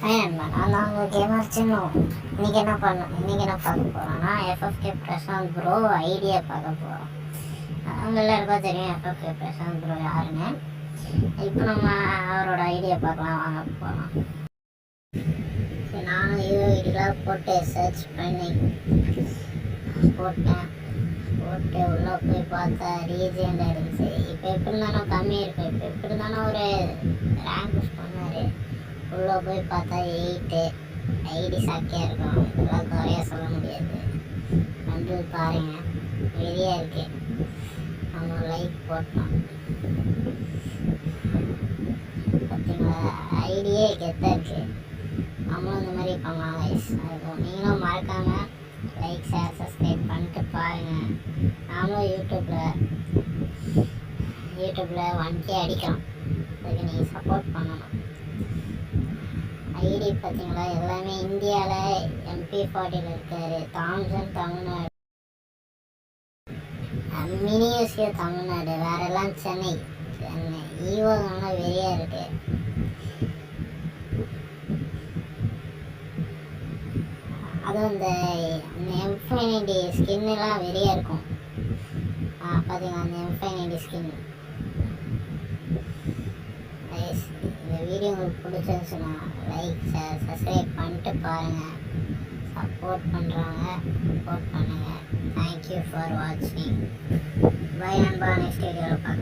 நண்பா, நான் தான் உங்கள் கேமர் சின்னம். இன்றைக்கி என்ன பார்க்க போகிறோன்னா, எஃப்எஃப்கே பிரசாந்த் ப்ரோ ஐடியா பார்க்க போகிறோம். அவங்க எல்லாருக்கும் தெரியும் எஃப்எஃப்கே பிரசாந்த் ப்ரோ யாருன்னு. இப்போ நம்ம அவரோட ஐடியா பார்க்கலாம், வாங்க போகலாம். நானும் ஐடியெலாம் போட்டு சர்ச் பண்ணி போட்டு உள்ளே போய் பார்த்தா ரீஜெண்டாக இருந்துச்சு. இப்போ எப்படி இருந்தாலும் கம்மி இருக்கும். இப்போ எப்படி இருந்தாலும் ஒரு ரேங்க் புஷ் பண்ணார். உள்ளே போய் பார்த்தா 8 ஐடி சாக்கியாக இருக்கும். இதெல்லாம் குறையாக சொல்ல முடியாது. வந்து பாருங்க, வெளியாக இருக்கு. நம்ம லைக் போட்டோம் பார்த்தீங்களா, ஐடியே கெத்தாக இருக்கு. நம்மளும் இந்த மாதிரி பண்ணலாம் கைஸ். அதுக்கும் நீங்களும் மறக்காமல் லைக் ஷேர் சப்ஸ்கிரைப் பண்ணிட்டு பாருங்கள். நாமளும் யூடியூப்பில் 1K அடிக்கிறோம். அதுக்கு நீங்கள் சப்போர்ட் பண்ணணும். ஐடி பார்த்தீங்களா, எல்லாமே இந்தியாவில் MP40 இருக்கார். தாம்சன் தமிழ்நாடு, மினியூசியோ தமிழ்நாடு, வேறெல்லாம் சென்னை. ஈவோகம்லாம் வெறியாக இருக்குது. அதுவும் இந்த M590 ஸ்கின்னுலாம் வெறியாக இருக்கும். பார்த்தீங்கன்னா அந்த M590 ஸ்கின். இந்த வீடியோ உங்களுக்கு பிடிச்சிருந்துச்சுன்னா லைக் ஷேர் சப்ஸ்கிரைப் பண்ணிட்டு பாருங்கள். சப்போர்ட் பண்ணுறாங்க, சப்போர்ட் பண்ணுங்கள். தேங்க்யூ ஃபார் வாட்சிங். பை நண்பா, நெக்ஸ்ட் வீடியோவில் பார்க்கலாம்.